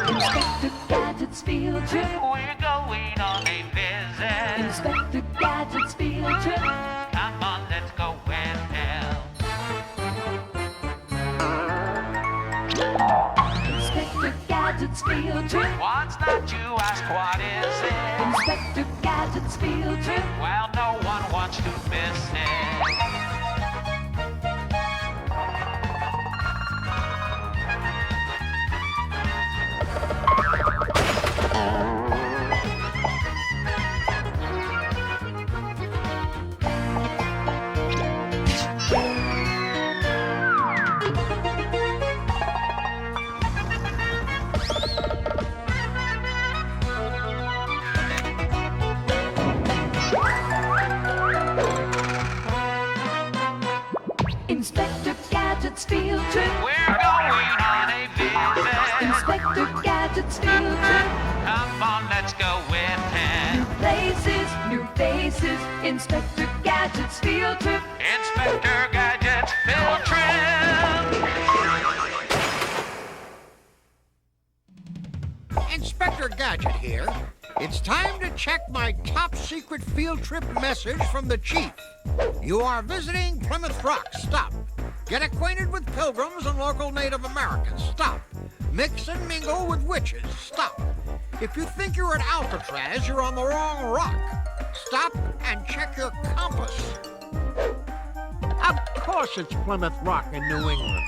Inspector Gadget's field trip. We're going on a visit. Inspector Gadget's field trip. Come on, let's go with him. Inspector Gadget's field trip. What's that, you ask? What is it? Inspector Gadget's field trip. Well, no one wants to miss it. Inspector Gadget's field trip. We're going on a visit. Inspector Gadget's field trip. Come on, let's go with him. New places, new faces. Inspector Gadget's field trip. Inspector Gadget's field trip. Inspector Gadget here. It's time to check my top secret field trip message from the chief. You are visiting Plymouth Rock. Stop. Get acquainted with pilgrims and local Native Americans. Stop. Mix and mingle with witches. Stop. If you think you're at Alcatraz, you're on the wrong rock. Stop and check your compass. Of course it's Plymouth Rock in New England.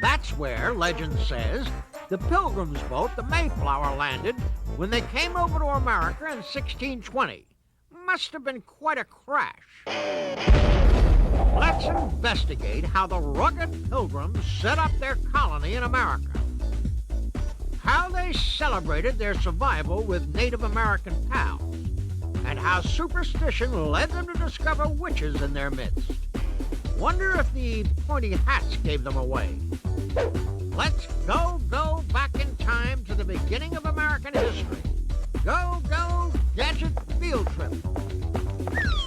That's where, legend says, the Pilgrim's boat, the Mayflower, landed when they came over to America in 1620. Must have been quite a crash. Let's investigate how the rugged Pilgrims set up their colony in America. How they celebrated their survival with Native American pals, and how superstition led them to discover witches in their midst. Wonder if the pointy hats gave them away. Let's go back in time to the beginning of American history. Go, Gadget field trip.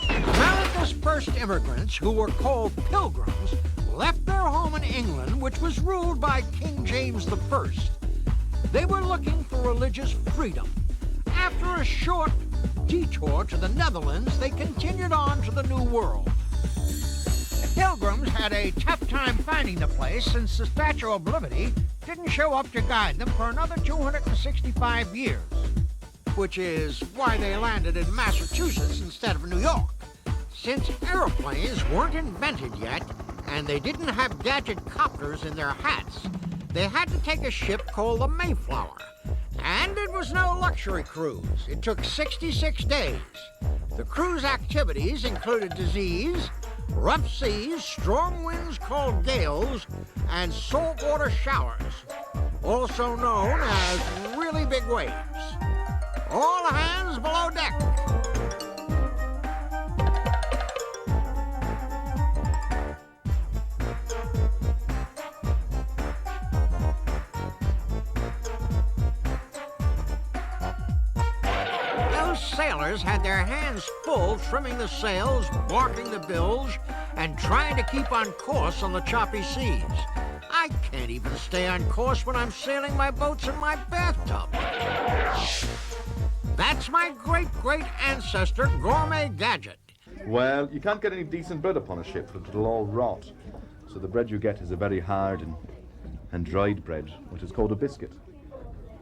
America's first immigrants, who were called Pilgrims, left their home in England, which was ruled by King James I. They were looking for religious freedom. After a short detour to the Netherlands, they continued on to the New World. Pilgrims had a tough time finding the place since the Statue of Liberty didn't show up to guide them for another 265 years, which is why they landed in Massachusetts instead of New York. Since airplanes weren't invented yet, and they didn't have gadget copters in their hats, they had to take a ship called the Mayflower. And it was no luxury cruise. It took 66 days. The cruise activities included disease, rough seas, strong winds called gales, and saltwater showers, also known as really big waves. All hands below deck. Those sailors had their hands full trimming the sails, barking the bilge, and trying to keep on course on the choppy seas. I can't even stay on course when I'm sailing my boats in my bathtub. That's my great ancestor, Gourmet Gadget. Well, you can't get any decent bread upon a ship, but it'll all rot. So the bread you get is a very hard and dried bread, which is called a biscuit.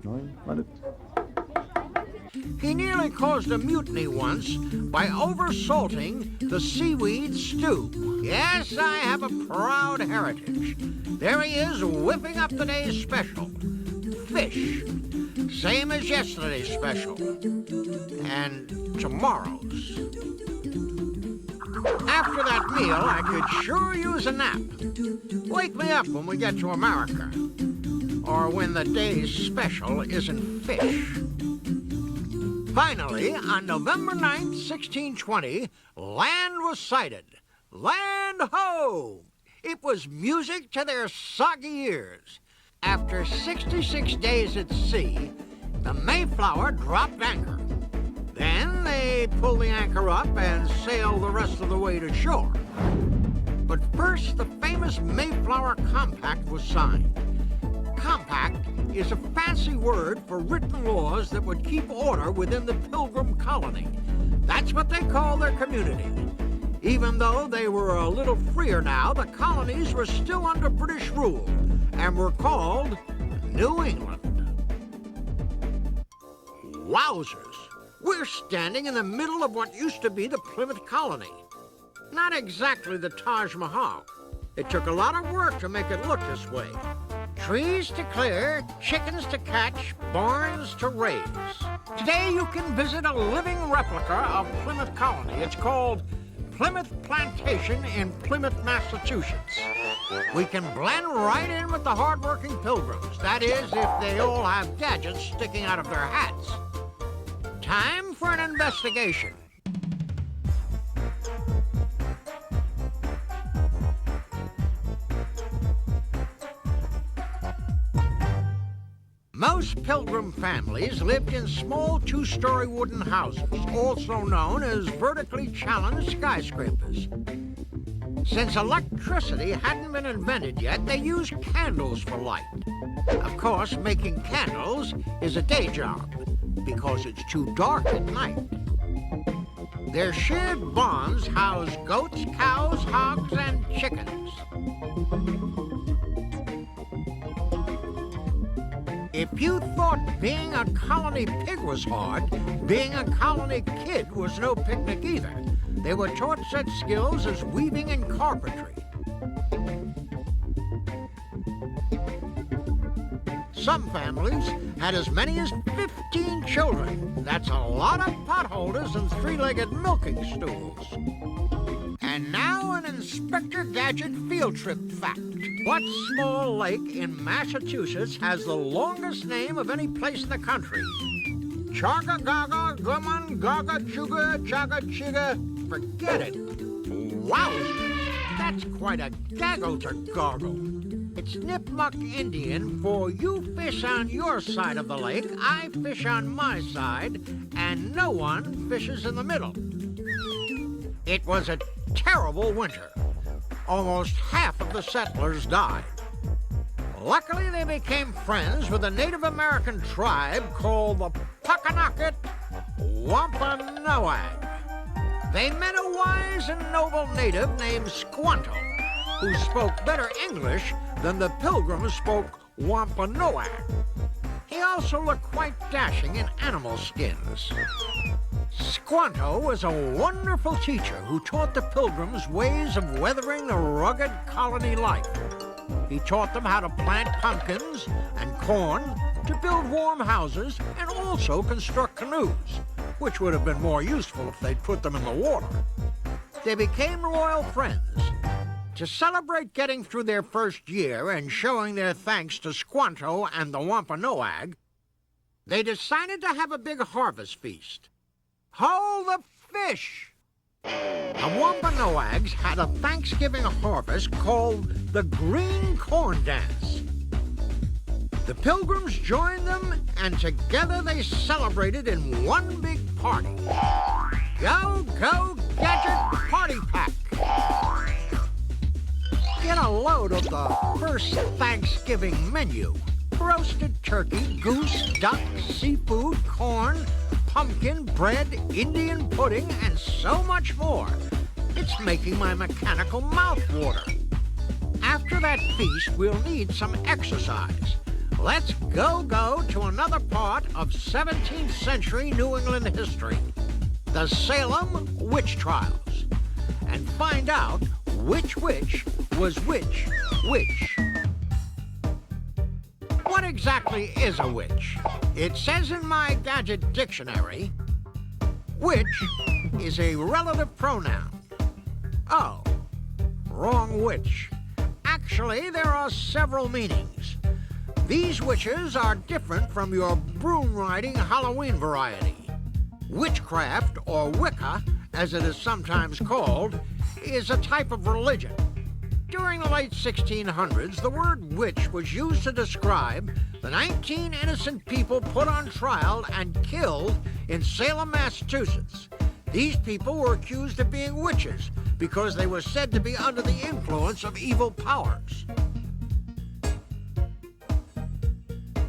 Mind it? He nearly caused a mutiny once by over-salting the seaweed stew. Yes, I have a proud heritage. There he is, whipping up today's special. Fish. Same as yesterday's special. And tomorrow's. After that meal, I could sure use a nap. Wake me up when we get to America. Or when the day's special isn't fish. Finally, on November 9th, 1620, land was sighted. Land ho! It was music to their soggy ears. After 66 days at sea, the Mayflower dropped anchor. Then they pulled the anchor up and sailed the rest of the way to shore. But first, the famous Mayflower Compact was signed. Compact is a fancy word for written laws that would keep order within the Pilgrim colony. That's what they call their community. Even though they were a little freer now, the colonies were still under British rule and were called New England. Wowzers! We're standing in the middle of what used to be the Plymouth colony. Not exactly the Taj Mahal. It took a lot of work to make it look this way. Trees to clear, chickens to catch, barns to raise. Today you can visit a living replica of Plymouth colony. It's called Plymouth Plantation in Plymouth, Massachusetts. We can blend right in with the hard-working pilgrims. That is, if they all have gadgets sticking out of their hats. Time for an investigation. Most Pilgrim families lived in small two-story wooden houses, also known as vertically challenged skyscrapers. Since electricity hadn't been invented yet, they used candles for light. Of course, making candles is a day job, because it's too dark at night. Their shared barns house goats, cows, hogs, and chickens. If you thought being a colony pig was hard, being a colony kid was no picnic either. They were taught such skills as weaving and carpentry. Some families had as many as 15 children. That's a lot of potholders and three-legged milking stools. And now an Inspector Gadget field trip fact. What small lake in Massachusetts has the longest name of any place in the country? Chaga Gaga, Guman, Gaga Chuga, Chaga Chiga. Forget it. Wow, that's quite a gaggle to gargle. It's Nipmuc Indian for you fish on your side of the lake, I fish on my side, and no one fishes in the middle. It was a terrible winter. Almost half of the settlers died. Luckily, they became friends with a Native American tribe called the Pakanaket Wampanoag. They met a wise and noble native named Squanto, who spoke better English than the Pilgrims spoke Wampanoag. He also looked quite dashing in animal skins. Squanto was a wonderful teacher who taught the Pilgrims ways of weathering the rugged colony life. He taught them how to plant pumpkins and corn, to build warm houses, and also construct canoes, which would have been more useful if they'd put them in the water. They became royal friends. To celebrate getting through their first year and showing their thanks to Squanto and the Wampanoag, they decided to have a big harvest feast. Hold the fish! The Wampanoags had a Thanksgiving harvest called the Green Corn Dance. The Pilgrims joined them, and together they celebrated in one big party. Go, go, Gadget Party Pack! Get a load of the first Thanksgiving menu. Roasted turkey, goose, duck, seafood, corn, pumpkin, bread, Indian pudding, and so much more. It's making my mechanical mouth water. After that feast, we'll need some exercise. Let's go to another part of 17th century New England history, the Salem witch trials, and find out which witch was which witch. What exactly is a witch? It says in my Gadget dictionary, witch is a relative pronoun. Oh, wrong witch. Actually, there are several meanings. These witches are different from your broom-riding Halloween variety. Witchcraft, or Wicca, as it is sometimes called, is a type of religion. During the late 1600s, the word witch was used to describe the 19 innocent people put on trial and killed in Salem, Massachusetts. These people were accused of being witches because they were said to be under the influence of evil powers.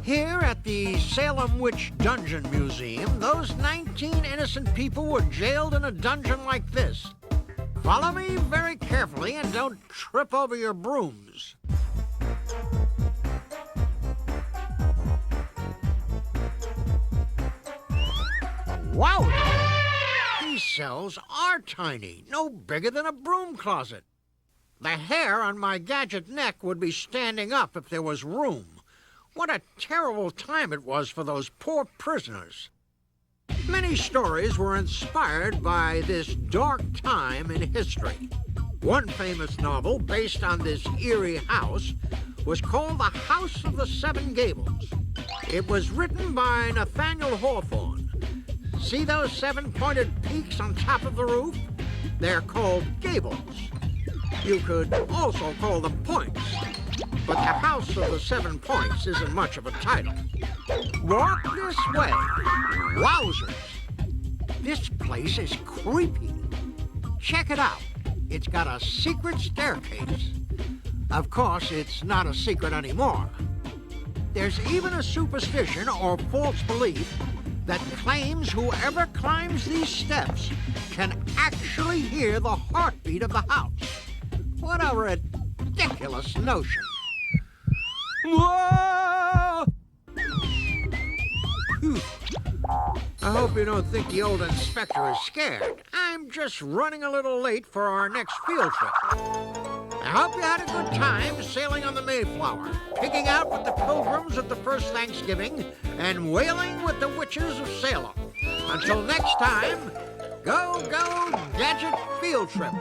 Here at the Salem Witch Dungeon Museum, those 19 innocent people were jailed in a dungeon like this. Follow me very carefully and don't trip over your brooms. Wow! These cells are tiny, no bigger than a broom closet. The hair on my Gadget neck would be standing up if there was room. What a terrible time it was for those poor prisoners. Many stories were inspired by this dark time in history. One famous novel based on this eerie house was called The House of the Seven Gables. It was written by Nathaniel Hawthorne. See those 7 pointed peaks on top of the roof? They're called gables. You could also call them points. But The House of the 7 Points isn't much of a title. Walk this way. Wowzers! This place is creepy. Check it out. It's got a secret staircase. Of course, it's not a secret anymore. There's even a superstition or false belief that claims whoever climbs these steps can actually hear the heartbeat of the house. What a ridiculous notion. Whoa! Phew. I hope you don't think the old inspector is scared. I'm just running a little late for our next field trip. I hope you had a good time sailing on the Mayflower, pigging out with the Pilgrims at the first Thanksgiving, and whaling with the Witches of Salem. Until next time, go, go, Gadget Field Trip.